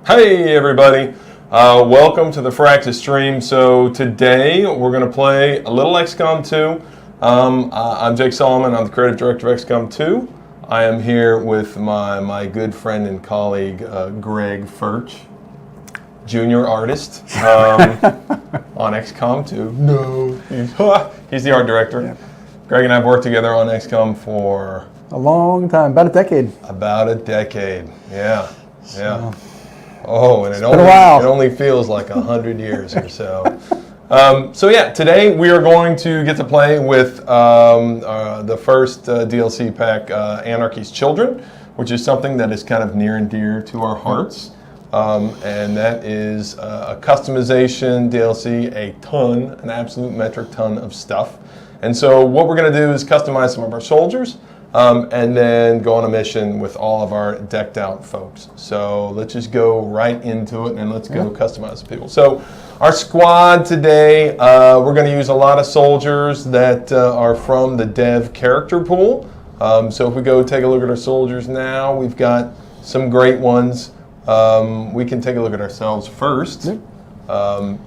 Hey everybody, welcome to the Fractus stream. So today we're going to play a little XCOM 2. I'm Jake Solomon, I'm the creative director of XCOM 2. I am here with my good friend and colleague Greg Furch, junior artist on XCOM 2. No, he's the art director. Yeah. Greg and I have worked together on XCOM for a long time, about a decade. Yeah. Oh, and it only feels like 100 years or so. Today we are going to get to play with the first DLC pack, Anarchy's Children, which is something that is kind of near and dear to our hearts. And that is a customization DLC, an absolute metric ton of stuff. And so what we're going to do is customize some of our soldiers. And then go on a mission with all of our decked out folks. So let's just go right into it and let's go customize the people. So our squad today, we're going to use a lot of soldiers that are from the dev character pool. So if we go take a look at our soldiers now, we've got some great ones. We can take a look at ourselves first. No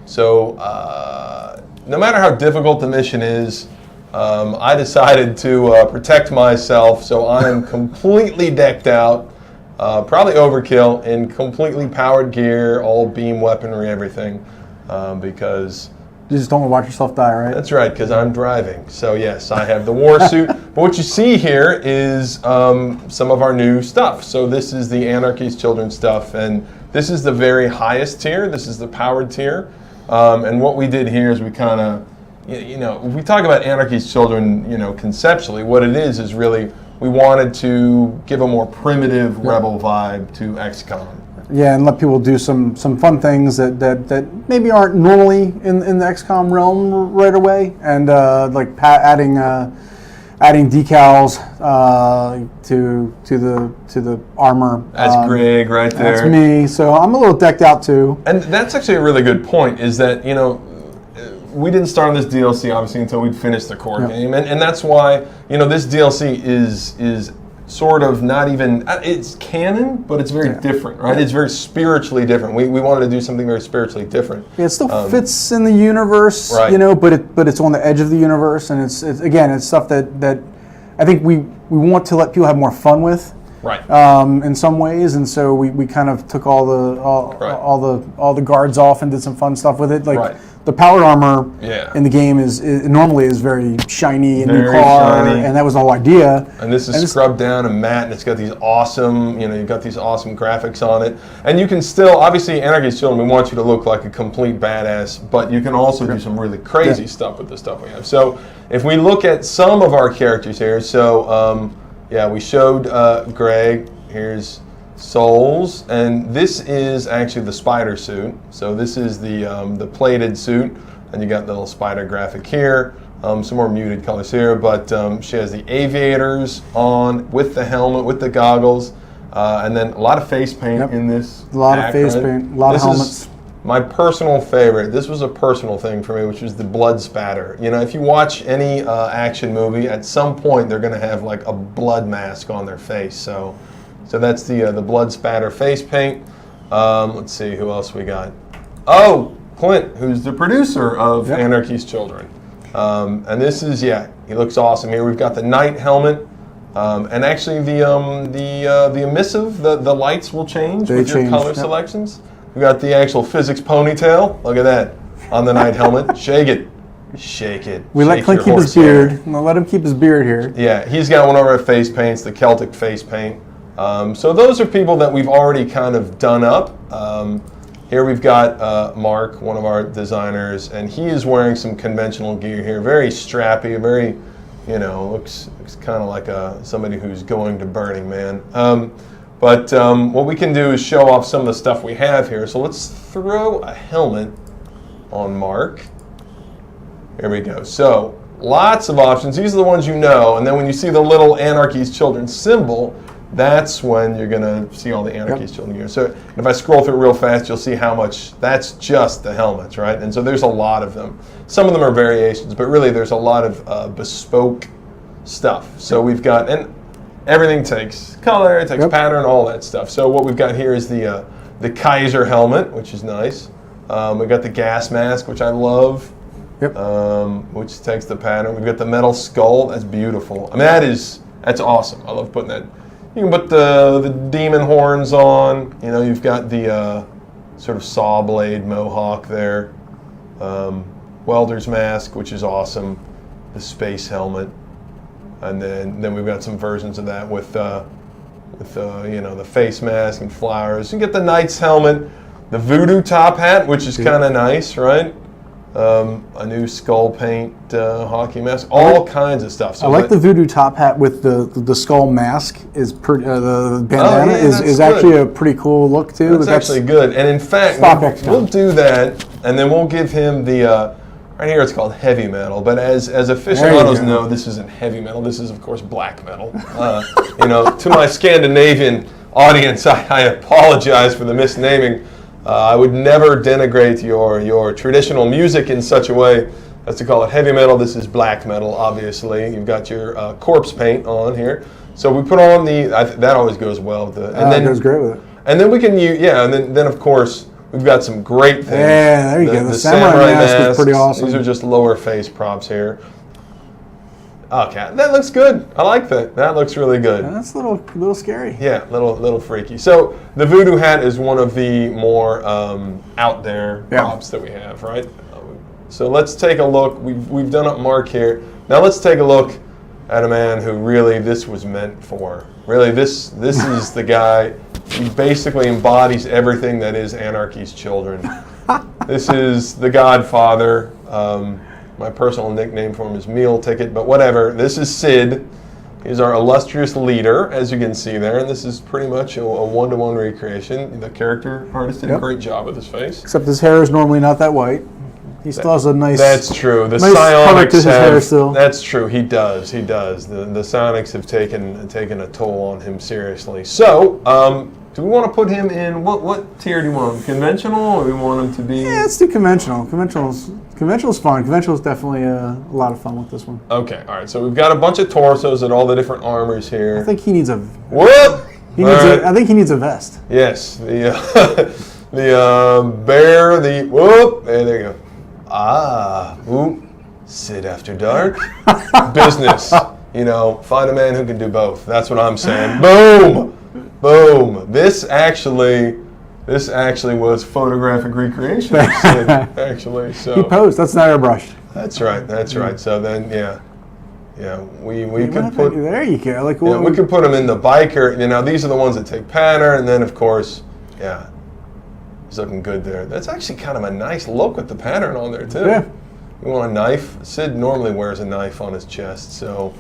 matter how difficult the mission is, I decided to protect myself, so I am completely decked out, probably overkill, in completely powered gear, all beam weaponry, everything, because... You just don't want to watch yourself die, right? That's right, because I'm driving. So yes, I have the war suit. But what you see here is some of our new stuff. So this is the Anarchy's Children stuff, and this is the very highest tier. This is the powered tier. And what we did here is we kind of... if we talk about Anarchy's Children, conceptually, what it is really we wanted to give a more primitive rebel vibe to XCOM. Yeah, and let people do some fun things that maybe aren't normally in the XCOM realm right away, and like adding decals to the armor. That's Greg right there. That's me. So I'm a little decked out too. And that's actually a really good point. Is that we didn't start on this DLC obviously until we'd finished the core game, and that's why this DLC is sort of not even, it's canon, but it's very different, right? It's very spiritually different. We wanted to do something very spiritually different. Yeah, it still fits in the universe, right. But it's on the edge of the universe, and it's stuff that I think we want to let people have more fun with. Right. In some ways, and so we kind of took all the guards off and did some fun stuff with it. Like the powered armor in the game is normally very shiny and new car, and that was the whole idea. And this is scrubbed down and matte, and it's got these awesome, you've got these awesome graphics on it. And you can still, obviously, Anarchy's Children, we want you to look like a complete badass, but you can also do some really crazy stuff with the stuff we have. So if we look at some of our characters here, we showed Greg. Here's Souls, and this is actually the spider suit. So this is the plated suit, and you got the little spider graphic here. Some more muted colors here, but she has the aviators on with the helmet, with the goggles, and then a lot of face paint in this. A lot of face paint, a lot of helmets. My personal favorite, this was a personal thing for me, which was the blood spatter. If you watch any action movie, at some point they're going to have like a blood mask on their face. So that's the blood spatter face paint. Let's see, who else we got? Oh, Clint, who's the producer of Anarchy's Children. And this is, he looks awesome here. We've got the knight helmet. And actually the emissive, the lights will change with your color selections. We got the actual physics ponytail. Look at that on the knight helmet. Shake it. We let Clint keep his beard. We'll let him keep his beard here. Yeah, he's got one of our face paints, the Celtic face paint. So those are people that we've already kind of done up. Here we've got Mark, one of our designers, and he is wearing some conventional gear here. Very strappy, very, looks kind of like somebody who's going to Burning Man. But what we can do is show off some of the stuff we have here. So let's throw a helmet on Mark. Here we go. So lots of options. These are the ones you know. And then when you see the little Anarchy's Children symbol, that's when you're going to see all the Anarchy's Children gear. So if I scroll through it real fast, you'll see how much, that's just the helmets, right? And so there's a lot of them. Some of them are variations, but really there's a lot of bespoke stuff. So we've got, and everything takes color, it takes pattern, all that stuff. So what we've got here is the the Kaiser helmet, which is nice. We got the gas mask, which I love. Yep. Which takes the pattern. We've got the metal skull. That's beautiful. I mean, that's awesome. I love putting that. You can put the demon horns on. You know, you've got the sort of saw blade mohawk there. Welder's mask, which is awesome. The space helmet, and then we've got some versions of that with you know, the face mask and flowers. You get the knight's helmet, the voodoo top hat, which is kind of nice, right? A new skull paint hockey mask, all kinds of stuff. So I like the voodoo top hat with the skull mask. Is the bandana is actually a pretty cool look too. That's actually good. And in fact, we'll do that, and then we'll give him the right here. It's called heavy metal, but as aficionados know, this isn't heavy metal. This is of course black metal. You know, to my Scandinavian audience, I apologize for the misnaming. I would never denigrate your traditional music in such a way as to call it heavy metal. This is black metal, obviously. You've got your corpse paint on here. So we put on that always goes well with it. And then goes great with it. And then we can use, and then of course, we've got some great things. Yeah, there you go. The samurai mask is pretty awesome. These are just lower face props here. Okay, that looks good. I like that. That looks really good. Yeah, that's a little scary. Yeah, little freaky. So the voodoo hat is one of the more out there props that we have, right? So let's take a look. We've done up Mark here. Now let's take a look at a man who really this was meant for. Really, this is the guy. He basically embodies everything that is Anarchy's children. This is the Godfather. My personal nickname for him is Meal Ticket, but whatever. This is Sid. He's our illustrious leader, as you can see there, and this is pretty much a one-to-one recreation. The character artist did a great job with his face. Except his hair is normally not that white. He still has a nice. That's true. The nice psionics to his hair still. That's true. He does. The psionics have taken a toll on him seriously. So, do we want to put him in what tier do you want him? Conventional, or do we want him to be? Yeah, let's do conventional. Conventional's fun. Conventional's definitely a lot of fun with this one. Okay, all right. So we've got a bunch of torsos and all the different armors here. I think he needs a. Whoop! I think he needs a vest. Yes, the bear. The whoop. Hey, there you go. Whoop. Sid After Dark. Business. You know, find a man who can do both. That's what I'm saying. Boom. Boom. This actually was photographic recreation of Sid, actually. So he posed. That's not airbrushed. That's right. So then, we could put. There you go. Like we could put him in the biker. You know, these are the ones that take pattern, and then of course, he's looking good there. That's actually kind of a nice look with the pattern on there too. Yeah. You want a knife? Sid normally wears a knife on his chest, so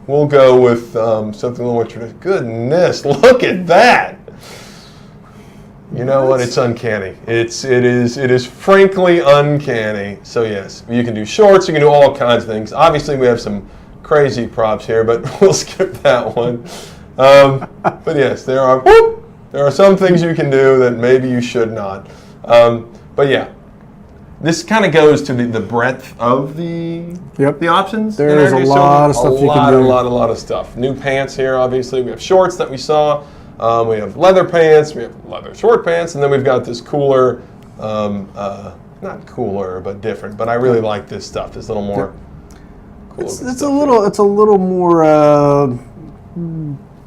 we'll go with something a little more traditional. Goodness, look at that! You know what? It's uncanny. It is frankly uncanny. So yes, you can do shorts. You can do all kinds of things. Obviously, we have some crazy props here, but we'll skip that one. But yes, there are some things you can do that maybe you should not. But yeah. This kind of goes to the breadth of the options. There's a lot of stuff you can do. A lot of stuff. New pants here, obviously. We have shorts that we saw. We have leather pants. We have leather short pants. And then we've got this cooler, not cooler, but different. But I really like this stuff. This little more cool. It's a little more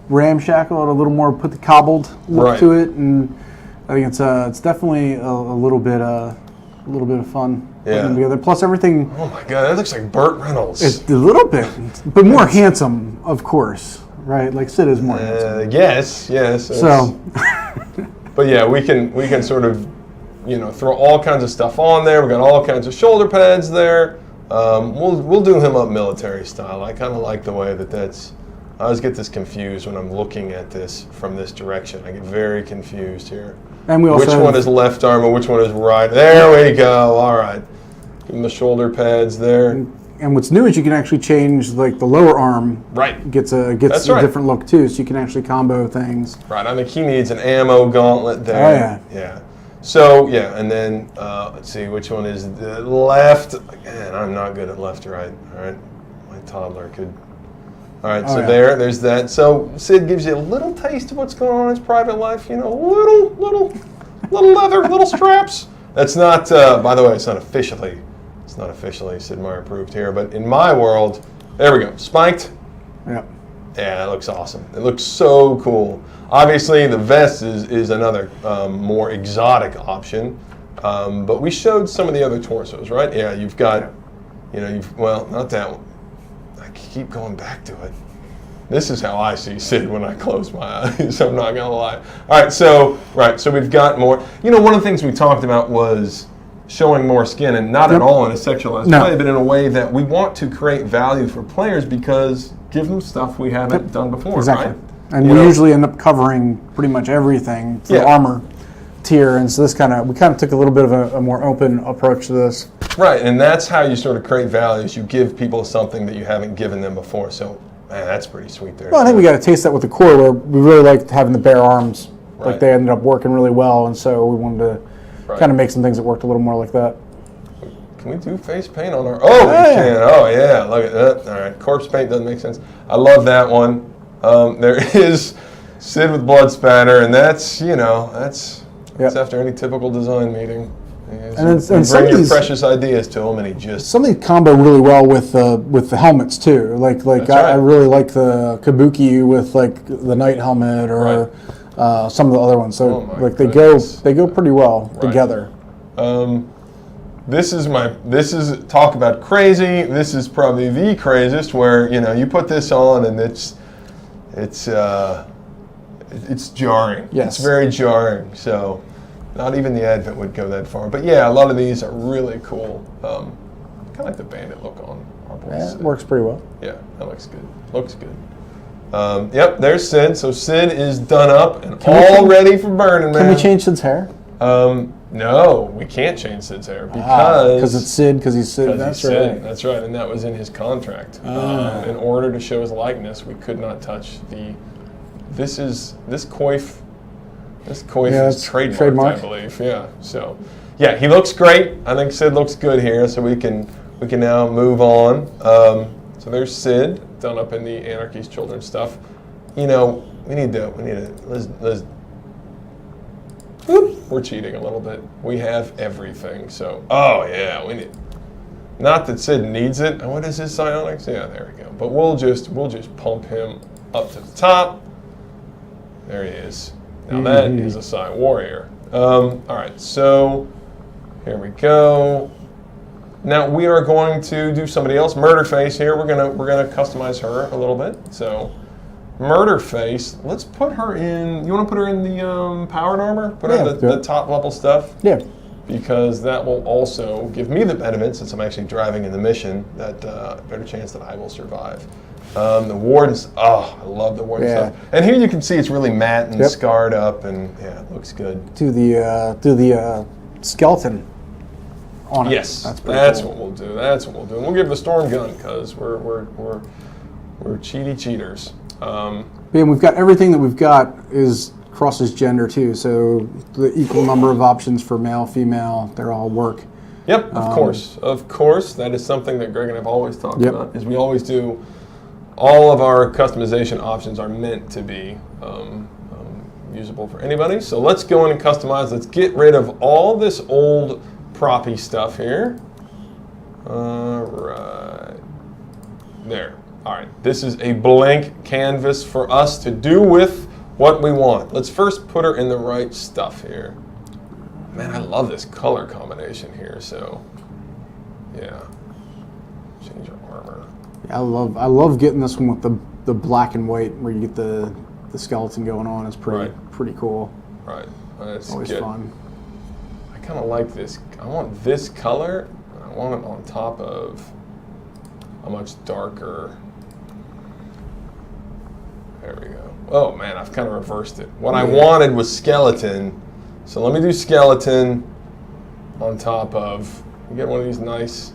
ramshackle, a little more put the cobbled look to it. And I think it's definitely a little bit of fun putting them together. Plus everything. Oh my God, that looks like Burt Reynolds. It's a little bit, but more handsome, of course, right? Like Sid is more handsome. Yes. So, but yeah, we can sort of, throw all kinds of stuff on there. We got all kinds of shoulder pads there. We'll do him up military style. I kind of like the way that's. I always get this confused when I'm looking at this from this direction. I get very confused here. And we also which one is left arm and which one is right? There we go. All right. Give him the shoulder pads there. And what's new is you can actually change like the lower arm. Right. Gets a different look too, so you can actually combo things. Right. I think he needs an ammo gauntlet there. Oh yeah. Yeah. So and then let's see which one is the left. Again, I'm not good at left or right. All right. My toddler could. All right, there's that. So Sid gives you a little taste of what's going on in his private life, little little leather, little straps. That's not, by the way, it's not officially Sid Meier approved here, but in my world, there we go, spiked. Yeah. Yeah, that looks awesome. It looks so cool. Obviously, the vest is another more exotic option, but we showed some of the other torsos, right? Yeah, you've got, well, not that one. I keep going back to it. This is how I see Sid when I close my eyes. I'm not gonna lie. All right, so we've got more. One of the things we talked about was showing more skin, and not at all in a sexualized way, but in a way that we want to create value for players because give them stuff we haven't done before, exactly. Right? And we usually end up covering pretty much everything for the armor tier, and so we kind of took a little bit of a more open approach to this. Right, and that's how you sort of create value, is you give people something that you haven't given them before. So, man, that's pretty sweet there. Well, I think we got to taste that with the core, where we really liked having the bare arms. Right. Like they ended up working really well, and so we wanted to kind of make some things that worked a little more like that. Can we do face paint on our... Oh, we can. Oh, yeah. Look at that. All right. Corpse paint doesn't make sense. I love that one. There is Sid with blood spatter, and that's after any typical design meeting. And bring your precious ideas to him, and he just... Some of these combo really well with the helmets, too. I really like the Kabuki with, the knight helmet or some of the other ones. So, they go pretty well together. This is talk about crazy. This is probably the craziest, where you put this on and it's jarring. Yes. It's very jarring. So not even the Advent would go that far. But yeah, a lot of these are really cool. Kind of like the bandit look on our boys. Yeah, it works pretty well. Yeah, that looks good. Looks good. Yep, there's Sid. So Sid is done up and all ready for burning, man. Can we change Sid's hair? No, we can't change Sid's hair because it's Sid, because he's Sid. That's right. That's right, and that was in his contract. In order to show his likeness, we could not touch this coif. This coif is trademarked, I believe. Yeah. So, yeah, he looks great. I think Sid looks good here, so we can now move on. So there's Sid done up in the Anarchy's children's stuff. We need to let's. We're cheating a little bit. We have everything. So, we need. Not that Sid needs it. What is his psionics? Yeah, there we go. But we'll just pump him up to the top. There he is. Now that is a Psi warrior. All right, so here we go. Now we are going to do somebody else. Murderface here. We're gonna customize her a little bit. So. Murderface, let's put her in. You want to put her in the powered armor? Put her in the top level stuff? Yeah. Because that will also give me the benefit, since I'm actually driving in the mission, that better chance that I will survive. The Wardens, I love the Warden stuff. And here you can see it's really matte and scarred up, and it looks good. Do the skeleton on it. Yes, that's cool. What we'll do. That's what we'll do. And we'll give the storm gun, because we're cheaters. And we've got everything that we've got crosses gender too, so the equal number of options for male, female, they're all work. Yep, of course. That is something that Greg and I have always talked about, is we always do, all of our customization options are meant to be usable for anybody. So let's go in and customize. Let's get rid of all this old proppy stuff here. All right. There. All right, this is a blank canvas for us to do with what we want. Let's first put her in the right stuff here. Man, I love this color combination here, so yeah. Change her armor. Yeah, I love getting this one with the black and white, where you get the skeleton going on. It's pretty cool. Right. That's always good. Fun. I kind of like this. I want this color. I want it on top of a much darker. There we go. Oh man, I've kind of reversed it. What I wanted was skeleton, so let me do skeleton on top of. You get one of these nice,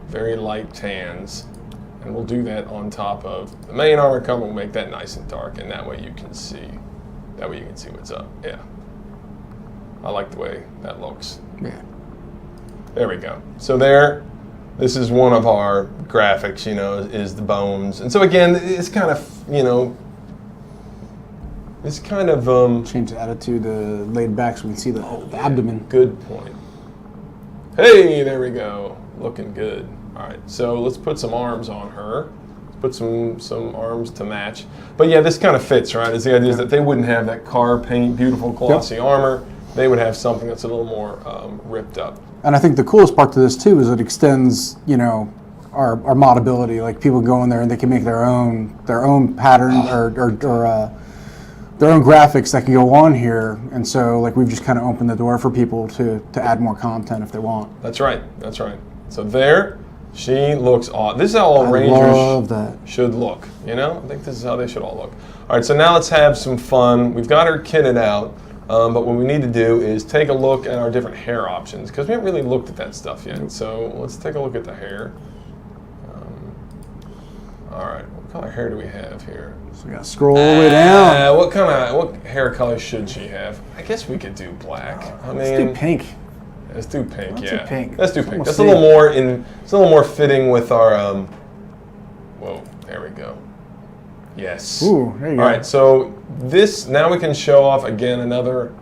very light tans, and we'll do that on top of the main armor cover. We'll make that nice and dark, and that way you can see. That way you can see what's up. Yeah. I like the way that looks. Yeah. There we go. So there. This is one of our graphics, is the bones. And so again, it's kind of, This kind of change the attitude to laid back so we can see the abdomen. Good point. Hey, there we go. Looking good. All right, so let's put some arms on her. Let's put some arms to match. But yeah, this kind of fits, right? Is the idea is that they wouldn't have that car paint, beautiful glossy armor. They would have something that's a little more ripped up. And I think the coolest part to this too is it extends, our modability. Like people go in there and they can make their own pattern or their own graphics that can go on here. And so like we've just kind of opened the door for people to add more content if they want. That's right. That's right. So there, she looks awesome. This is how all Rangers should look. I think this is how they should all look. All right. So now let's have some fun. We've got her kitted out. But what we need to do is take a look at our different hair options because we haven't really looked at that stuff yet. So let's take a look at the hair. All right, what color hair do we have here? So we got to scroll all the way down. What hair color should she have? I guess we could do black. Let's do pink. Let's do pink. Let's do pink. Let's do pink. That's a little more It's a little more fitting with our. Whoa, there we go. Yes. Ooh, there you go. All right, so now we can show off again another.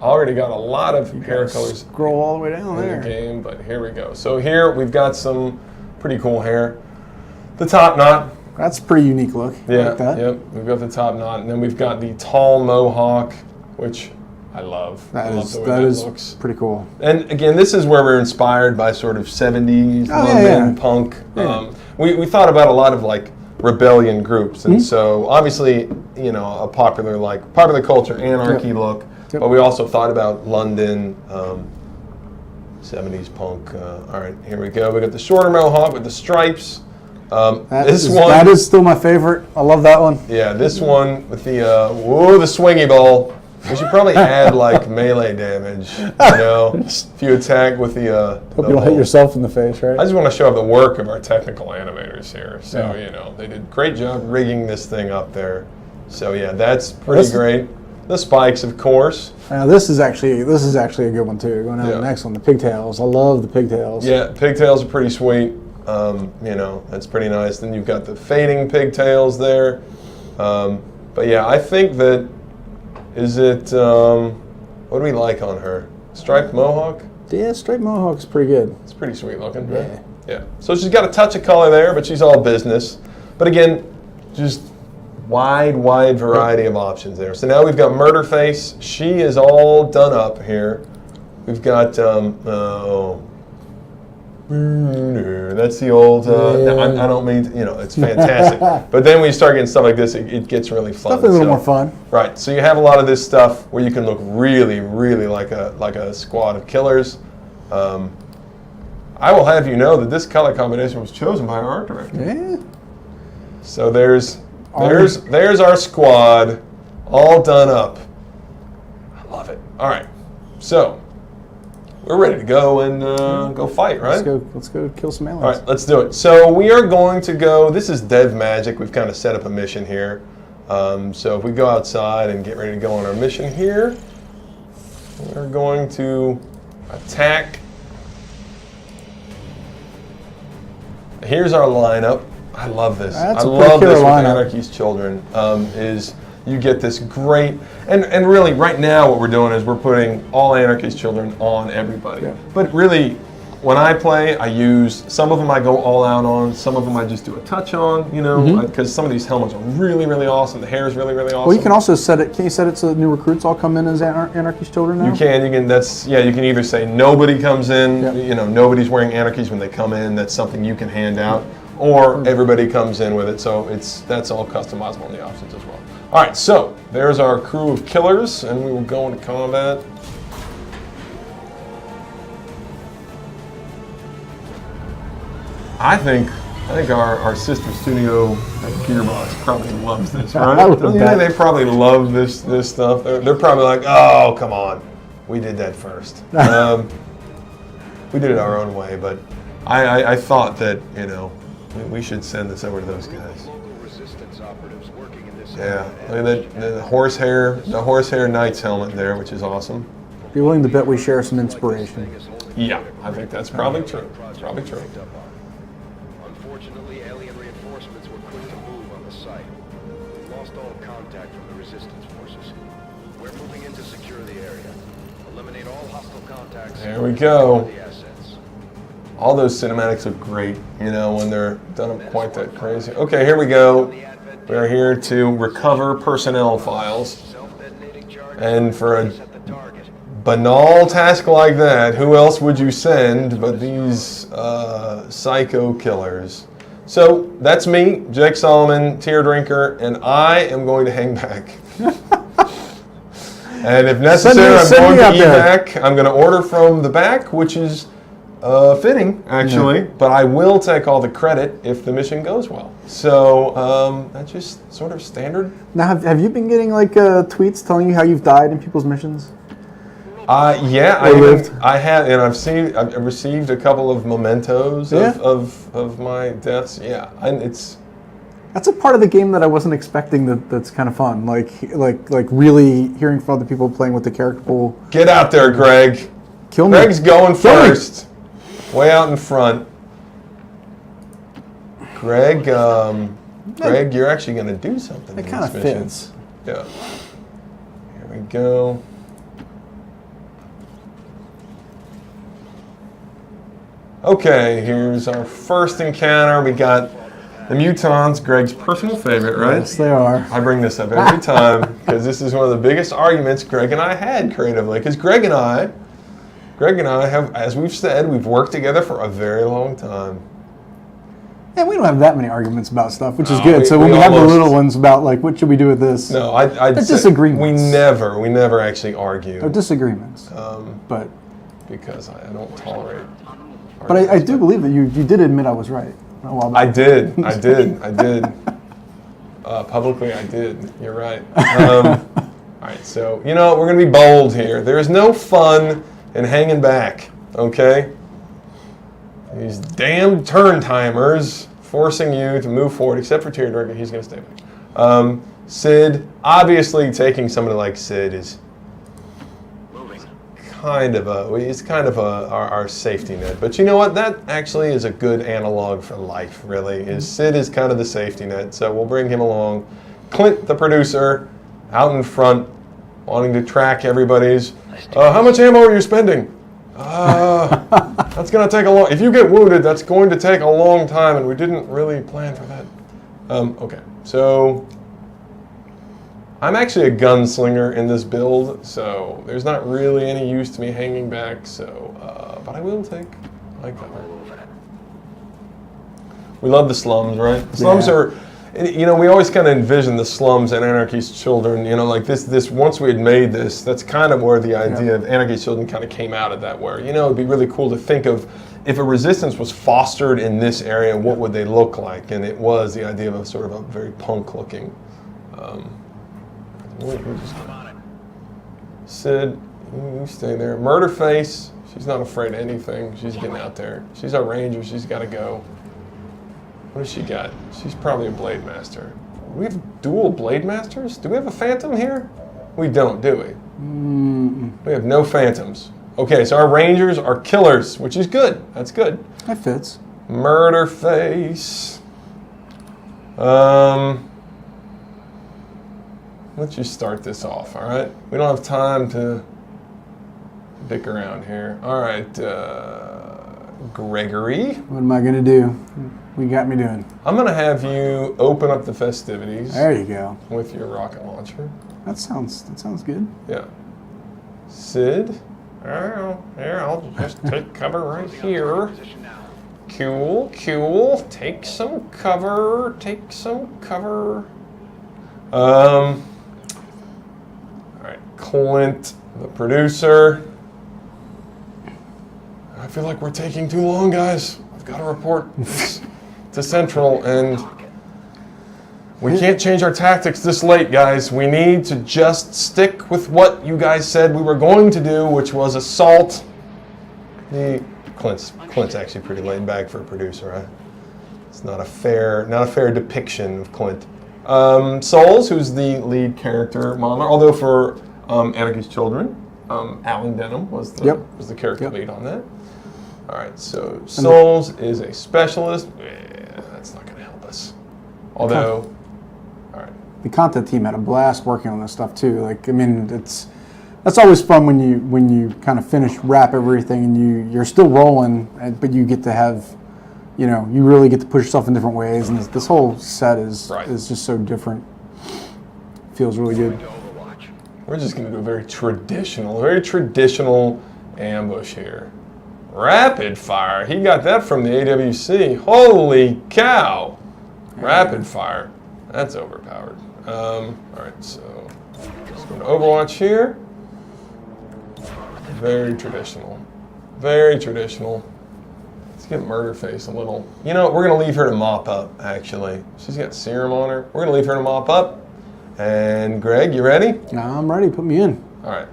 Already got a lot of hair colors. Scroll all the way down in there. The game, but here we go. So here we've got some pretty cool hair. The top knot. That's a pretty unique look. Yeah. Like that. Yep. We've got the top knot, and then we've got the tall mohawk, which I love. That love the way that looks. Pretty cool. And again, this is where we're inspired by sort of 70s London punk. Yeah. We thought about a lot of like rebellion groups, and so obviously a popular culture anarchy look, but we also thought about London 70s punk. All right, here we go. We got the shorter mohawk with the stripes. That is still my favorite. I love that one. Yeah, this one with the the swingy ball. We should probably add like melee damage, if you attack with the. Hope you don't hit yourself in the face, right? I just want to show the work of our technical animators here. So they did a great job rigging this thing up there. So yeah, that's pretty great. The spikes, of course. This is actually a good one too. Going on to the next one, the pigtails. I love the pigtails. Yeah, pigtails are pretty sweet. That's pretty nice. Then you've got the fading pigtails there. But yeah, I think that. Is it, what do we like on her? Striped mohawk? Yeah, striped mohawk's pretty good. It's pretty sweet looking, right? Yeah. So she's got a touch of color there, but she's all business. But again, just wide variety of options there. So now we've got Murder Face. She is all done up here. We've got, that's the old, I don't mean, it's fantastic. But then when you start getting stuff like this, it gets really fun. Definitely a little more fun. Right, so you have a lot of this stuff where you can look really like a squad of killers. I will have you know that this color combination was chosen by our art director. Yeah. So there's our squad, all done up. I love it. All right, so we're ready to go and go fight, right? Let's go kill some aliens. All right, let's do it. So we are going to go. This is Dev Magic. We've kind of set up a mission here. So if we go outside and get ready to go on our mission here, we're going to attack. Here's our lineup. I love this. I love this with Anarchy's Children. Is you get this great, and really right now what we're doing is we're putting all Anarchy's Children on everybody. Yeah. But really, when I play, I use, some of them I go all out on, some of them I just do a touch on, because some of these helmets are really awesome. The hair is really awesome. Well, you can also set it, can you set it so that new recruits all come in as Anarchy's Children now? You can, you can either say nobody comes in, nobody's wearing Anarchies when they come in, that's something you can hand out, or everybody comes in with it, so that's all customizable in the options as well. All right, so there's our crew of killers, and we will go into combat. I think our sister studio at Gearbox probably loves this, right? Don't you think they probably love this stuff? They're probably like, oh, come on, we did that first. We did it our own way, but I thought that we should send this over to those guys. Yeah, look at the horsehair knight's helmet there, which is awesome. Be willing to bet we share some inspiration. Yeah, I think that's probably true. Probably true. Unfortunately, alien reinforcements were quick to move on the site. lost all contact from the resistance forces. We're moving in to secure the area. Eliminate all hostile contacts. There we go. The assets. All those cinematics look great, you know, when they're done up quite that crazy. Okay, here we go. We're here to recover personnel files. And for a banal task like that, who else would you send but these psycho killers? So that's me, Jake Solomon, Tear Drinker, and I am going to hang back. And if necessary, I'm going to evac. I'm going to order from the back, which is fitting, actually. Yeah. But I will take all the credit if the mission goes well. So that's just sort of standard. Now, have you been getting like tweets telling you how you've died in people's missions? Yeah, I have, and I've received a couple of mementos of my deaths. Yeah, and that's a part of the game that I wasn't expecting. That's kind of fun. Like really hearing from other people playing with the character pool. Get out there, Greg. Kill me. Greg's going first, way out in front. Greg, Greg, you're actually going to do something. It kind of fits. Yeah. Here we go. Okay, here's our first encounter. We got the mutons, Greg's personal favorite, right? Yes, they are. I bring this up every time because this is one of the biggest arguments Greg and I had creatively. Because Greg and I have, as we've said, we've worked together for a very long time. Yeah, we don't have that many arguments about stuff, which is good. So when we have the little ones about like, what should we do with this? No, I'd say disagreements. We never actually argue. Or disagreements. But because I don't tolerate. But I do believe that you did admit I was right a while back. I did. Publicly, I did. You're right. All right, so, you know, we're going to be bold here. There is no fun in hanging back, okay? These damn turn timers forcing you to move forward, except for Tear Drinker. He's going to stay back. Sid, obviously taking somebody like Sid is kind of our safety net. But you know what? That actually is a good analog for life, really. Is Sid is kind of the safety net, so we'll bring him along. Clint, the producer, out in front, wanting to track everybody's. How much ammo are you spending? That's going to take a long. If you get wounded, that's going to take a long time, and we didn't really plan for that. Okay, so. I'm actually a gunslinger in this build, so there's not really any use to me hanging back, so, but I will take my cover. We love the slums, right? The slums are, you know, we always kind of envision the slums and Anarchy's Children, you know, like this, once we had made this, that's kind of where the idea of Anarchy's Children kind of came out of that, where, you know, it'd be really cool to think of if a resistance was fostered in this area, what would they look like? And it was the idea of a sort of a very punk-looking, Sid, you stay there. Murderface, she's not afraid of anything. She's getting out there. She's our ranger. She's got to go. What does she got? She's probably a blade master. Do we have dual blade masters? Do we have a phantom here? We don't, do we? We have no phantoms. Okay, so our rangers are killers, which is good. That's good. That fits. Murderface. Let's just start this off, all right? We don't have time to dick around here. All right, Gregory. What am I going to do? What you got me doing? I'm going to have you open up the festivities. There you go. With your rocket launcher. That sounds good. Yeah. Sid. I'll just take cover right here. Cool. Take some cover. All right, Clint, the producer. I feel like we're taking too long, guys. I've got to report to Central, and we can't change our tactics this late, guys. We need to just stick with what you guys said we were going to do, which was assault Clint's actually pretty laid back for a producer, right? It's not a fair depiction of Clint. Souls, who's the lead character modeler, although for Anarchy's Children, Alan Denham was the character lead on that. All right, so Souls is a specialist. Yeah, that's not going to help us. Although, all right, the content team had a blast working on this stuff too. Like, I mean, that's always fun when you kind of wrap everything and you're still rolling, but you get to have, you know, you really get to push yourself in different ways, and this whole set is just so different. Feels really good. We're just going to do a very traditional ambush here. Rapid fire. He got that from the AWC. Holy cow! Rapid fire. That's overpowered. All right, so let's go to Overwatch here. Very traditional. Very traditional. Let's get Murderface a little. You know, we're going to leave her to mop up, actually. She's got serum on her. We're going to leave her to mop up. And Greg, you ready? I'm ready. Put me in. All right.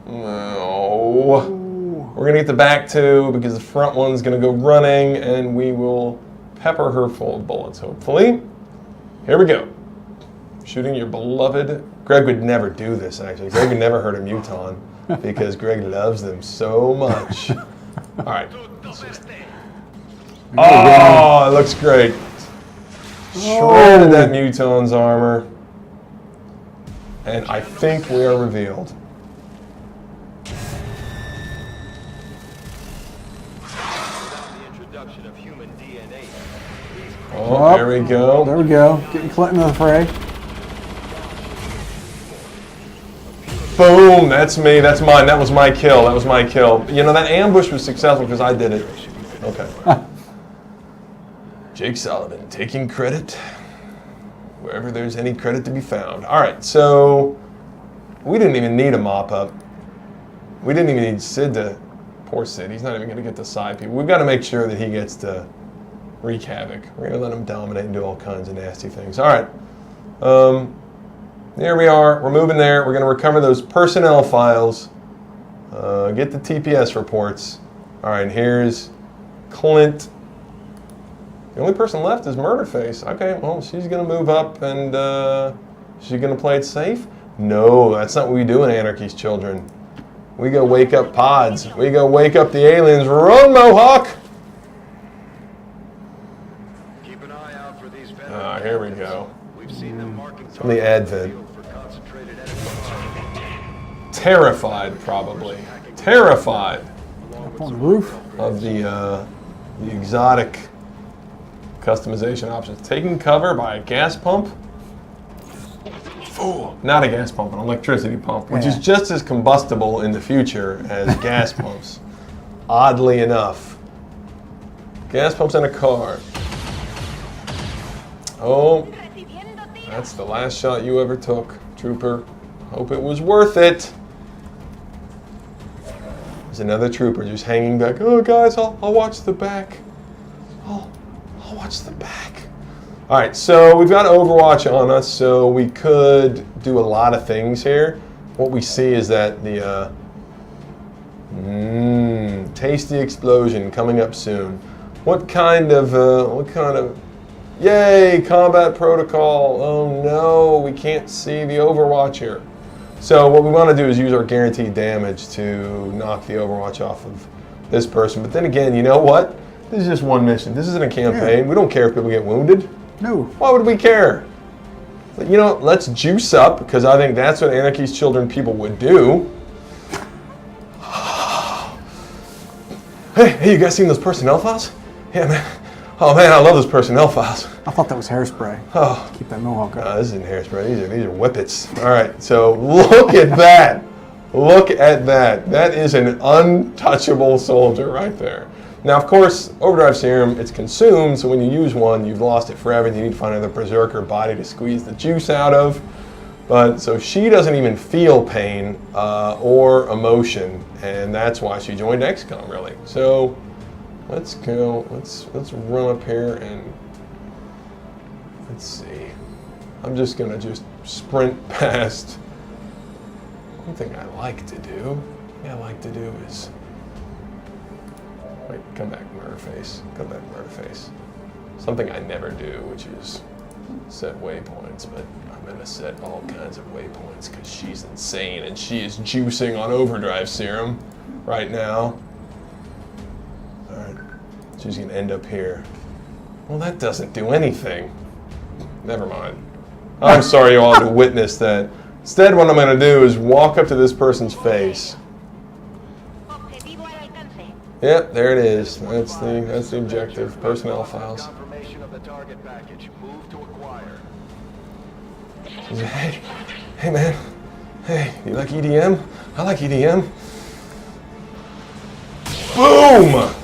No. We're going to get the back two because the front one's going to go running, and we will pepper her full of bullets, hopefully. Here we go. Shooting your beloved. Greg would never do this, actually. Greg would never hurt a muton because Greg loves them so much. All right. Oh, it looks great. Shredded that muton's armor. And I think we are revealed. Oh, there we go. There we go. Getting Clinton in the fray. Boom, that's me, that's mine. That was my kill, that was my kill. You know, that ambush was successful because I did it. Okay. Jake Sullivan taking credit wherever there's any credit to be found. All right, so we didn't even need a mop up. We didn't even need Sid to, poor Sid, he's not even gonna get the side people. We've got to make sure that he gets to wreak havoc. We're gonna let him dominate and do all kinds of nasty things. All right, there we are, we're moving there. We're gonna recover those personnel files, get the TPS reports. All right, here's Clint. The only person left is Murderface. Okay, well, she's going to move up and she's going to play it safe? No, that's not what we do in Anarchy's Children. We go wake up pods. We go wake up the aliens. Run, Mohawk! Keep an eye out for these Here we go. We've seen them marking From the Advent. Terrified, probably. Terrified. Up on the roof. Of the exotic customization options. Taking cover by a gas pump. Oh, not a gas pump, an electricity pump, which is just as combustible in the future as gas pumps. Oddly enough. Gas pumps in a car. Oh, that's the last shot you ever took, trooper. Hope it was worth it. There's another trooper just hanging back. Oh, guys, I'll watch the back. I'll watch the back. All right, so we've got Overwatch on us, so we could do a lot of things here. What we see is that the tasty explosion coming up soon. What kind of, yay, combat protocol. Oh no, we can't see the Overwatch here. So what we want to do is use our guaranteed damage to knock the Overwatch off of this person. But then again, you know what? This is just one mission. This isn't a campaign. Yeah. We don't care if people get wounded. No. Why would we care? But, you know, let's juice up, because I think that's what Anarchy's Children people would do. Hey, you guys seen those personnel files? Yeah, man. Oh, man, I love those personnel files. I thought that was hairspray. Oh. Keep that mohawk up. This isn't hairspray. These are whippets. All right, so look at that. Look at that. That is an untouchable soldier right there. Now, of course, Overdrive Serum, it's consumed, so when you use one, you've lost it forever, and you need to find another Berserker body to squeeze the juice out of. But, so she doesn't even feel pain or emotion, and that's why she joined XCOM, really. So, let's go, let's run up here and, let's see. I'm just gonna sprint past. One thing I like to do, is, wait, come back, Murderface. Come back, Murderface. Something I never do, which is set waypoints, but I'm gonna set all kinds of waypoints because she's insane and she is juicing on Overdrive Serum right now. All right, she's gonna end up here. Well, that doesn't do anything. Never mind. I'm sorry you all had to witness that. Instead, what I'm going to do is walk up to this person's face. Yep, there it is. That's the objective. Personnel files. Confirmation of the target package. Move to acquire. Hey man. Hey, you like EDM? I like EDM. Boom!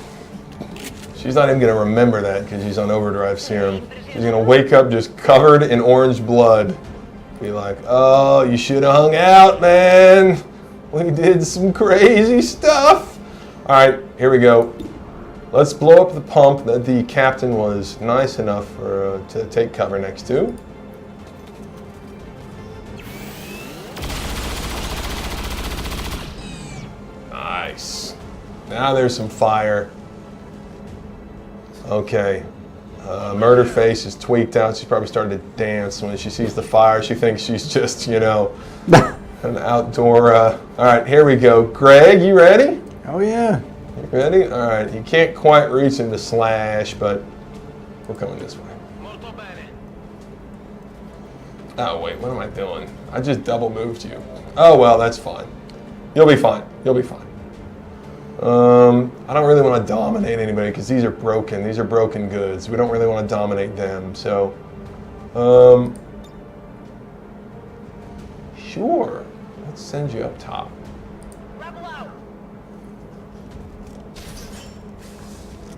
She's not even going to remember that because she's on overdrive serum. She's going to wake up just covered in orange blood. Be like, oh, you should have hung out, man. We did some crazy stuff. All right, here we go. Let's blow up the pump that the captain was nice enough to take cover next to. Nice. Now there's some fire. Okay. Murder face is tweaked out. She's probably starting to dance. When she sees the fire, she thinks she's just, you know, an outdoor... All right, here we go. Greg, you ready? Oh, yeah. You ready? All right. You can't quite reach into slash, but we're coming this way. Oh, wait. What am I doing? I just double moved you. Oh, well, that's fine. You'll be fine. You'll be fine. I don't really want to dominate anybody because these are broken. These are broken goods. We don't really want to dominate them. So, sure. Let's send you up top.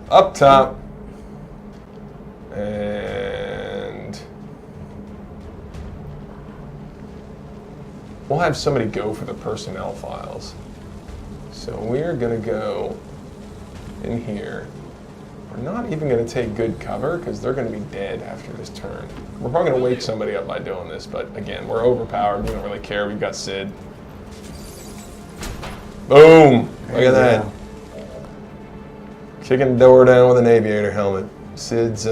Up top. And we'll have somebody go for the personnel files. So we're going to go in here. We're not even going to take good cover because they're going to be dead after this turn. We're probably going to wake somebody up by doing this, but again, we're overpowered. We don't really care. We've got Sid. Boom! Look at that. Kicking the door down with an aviator helmet. Sid's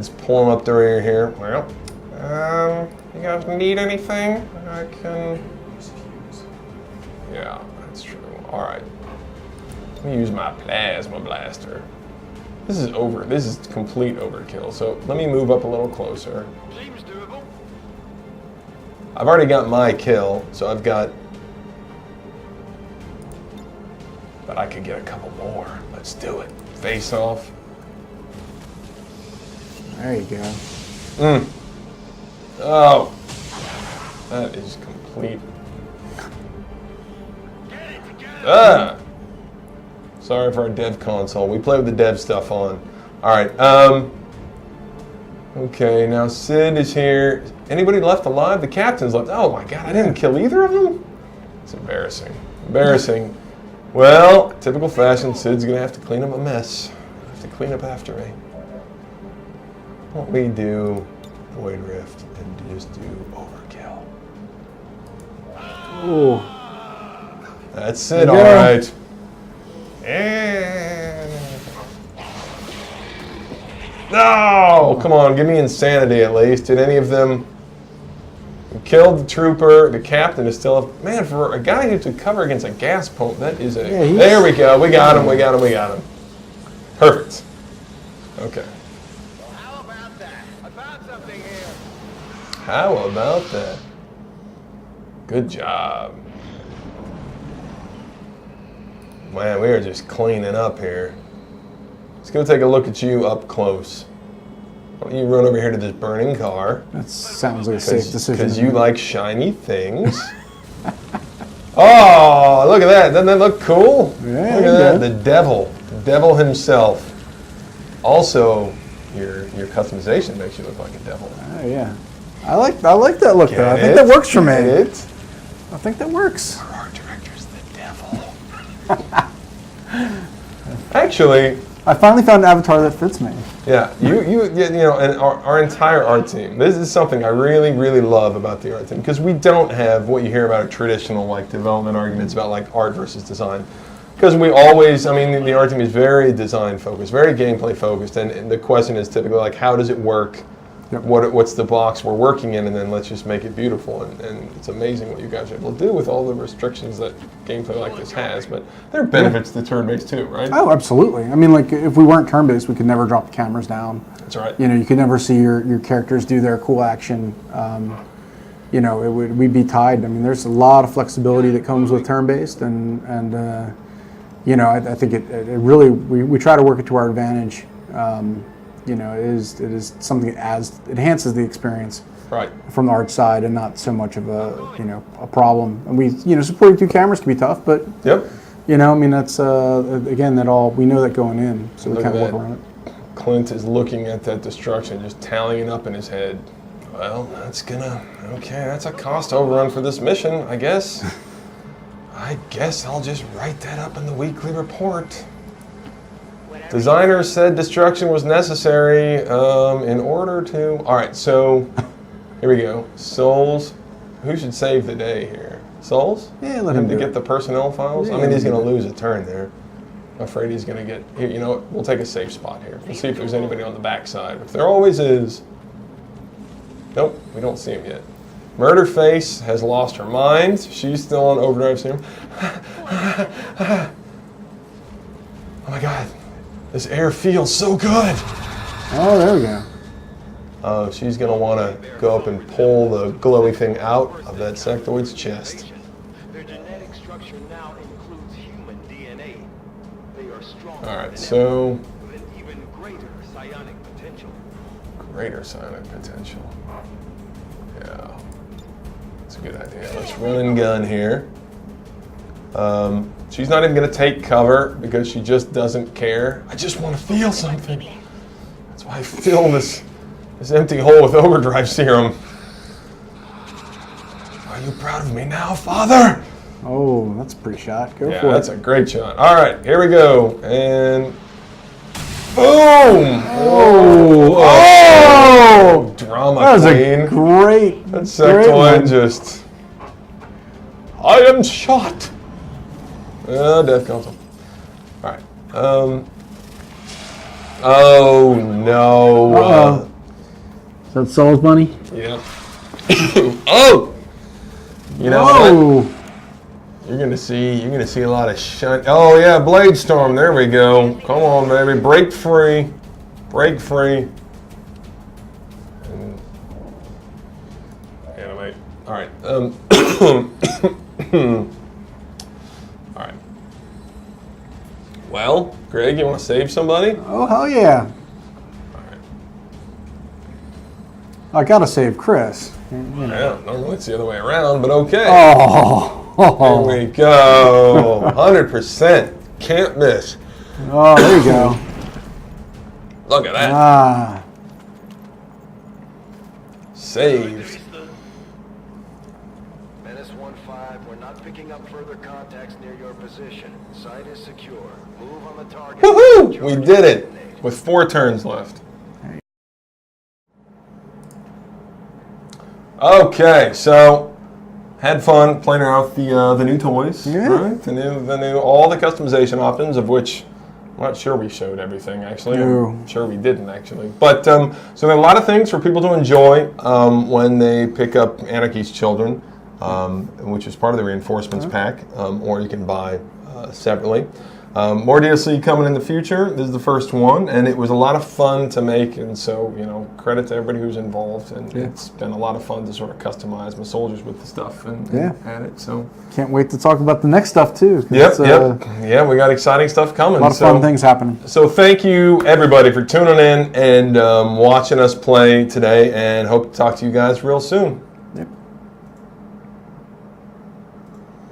pulling up the rear here. Well, you guys need anything? I can... Yeah. That's true. All right. Let me use my plasma blaster. This is complete overkill. So let me move up a little closer. Seems doable. I've already got my kill, so I've got... But I could get a couple more. Let's do it. Face off. There you go. Oh. That is complete... Sorry for our dev console. We play with the dev stuff on. All right. Okay, now Sid is here. Anybody left alive? The captain's left. Oh my God, I didn't kill either of them? It's embarrassing. Embarrassing. Well, typical fashion, Sid's gonna have to clean up a mess. Have to clean up after me. What we do, Void Rift, and just do overkill. Ooh. That's it, all right. And... No! Come on, give me insanity at least. Did any of them... We killed the trooper. The captain is still... Man, for a guy who took cover against a gas pump, that is a... Yeah, there we go. We got him, we got him, we got him. Perfect. Okay. Well, how about that? I found something here. How about that? Good job. Man, we are just cleaning up here. Let's go take a look at you up close. Why don't you run over here to this burning car? That sounds like a safe decision. Because you like shiny things. Oh, look at that. Doesn't that look cool? Yeah, look at that. The devil himself. Also, your customization makes you look like a devil. Oh, yeah. I like that look though. I think that works for me. I think that works. Our director's the devil. Actually, I finally found an avatar that fits me. Yeah, you know, and our entire art team. This is something I really, really love about the art team because we don't have what you hear about traditional like development arguments about like art versus design. Because we always, I mean, the art team is very design focused, very gameplay focused, and the question is typically like, how does it work Yep. What's the box we're working in, and then let's just make it beautiful. And it's amazing what you guys are able to do with all the restrictions that gameplay like this has. But there are benefits to turn-based too, right? Oh, absolutely. I mean, like, if we weren't turn-based, we could never drop the cameras down. That's right. You know, you could never see your characters do their cool action. You know, we'd be tied. I mean, there's a lot of flexibility that comes with turn-based, and you know, I think it really, we try to work it to our advantage. You know, it is something that enhances the experience Right. from the art side, and not so much of a problem. And supporting 2 cameras can be tough, but Yep. you know, I mean, that's again, we know that going in, so we Look kind of at work that. around it. Clint is looking at that destruction, just tallying it up in his head. Well, that's a cost overrun for this mission, I guess. I guess I'll just write that up in the weekly report. Designers said destruction was necessary in order to... All right, so here we go. Souls, who should save the day here? Souls? Yeah, let him to do get it. the personnel files? Yeah, I mean, he's let him going to do lose a turn there. I'm afraid he's going to get... Here, you know what? We'll take a safe spot here. We'll see if there's anybody on the backside. If there always is... Nope, we don't see him yet. Murderface has lost her mind. She's still on overdrive serum. Oh my God. This air feels so good. Oh, there we go. Oh, she's going to want to go up and pull the glowy thing out of that sectoid's chest. Their genetic structure now includes human DNA. They are strong. All right, so... with an even greater psionic potential. Greater psionic potential. Yeah. That's a good idea. Let's run and gun here. She's not even going to take cover because she just doesn't care. I just want to feel something. That's why I fill this empty hole with overdrive serum. Are you proud of me now, Father? Oh, that's a pretty shot. Go Yeah, for that's it. a great shot. All right, here we go. And boom! Oh! Drama That was queen. a great. That great sectoid one. just... I am shot! Death console. Alright. Oh, no. Uh-oh. Is that Soul's Bunny? Yeah. Oh! You know Oh! what? You're gonna see a lot of shine. Oh yeah, Blade Storm, there we go. Come on, baby. Break free. Break free. And animate. Alright. Alright. Well, Greg, you want to save somebody? Oh, hell yeah. Alright. I gotta save Chris. You know. Yeah, normally it's the other way around, but okay. Oh. Here we go. 100%. Can't miss. Oh, there you go. Look at that. Ah. Saved. Menace 1-5, we're not picking up further contacts near your position. Site is secure. Move on the target. Woohoo! We did it with 4 turns left. Okay, so had fun playing around with the new toys, Yeah. right? The new all the customization options, of which I'm not sure we showed everything actually. No. I'm sure we didn't actually, but so there are a lot of things for people to enjoy when they pick up Anarchy's Children, which is part of the reinforcements pack, or you can buy separately. More DLC coming in the future. This is the first one, and it was a lot of fun to make, and so, you know, credit to everybody who's involved, and it's been a lot of fun to sort of customize my soldiers with the stuff and add it, so. Can't wait to talk about the next stuff too. Yep. Yeah, we got exciting stuff coming. A lot of fun things happening. So thank you, everybody, for tuning in and watching us play today, and hope to talk to you guys real soon.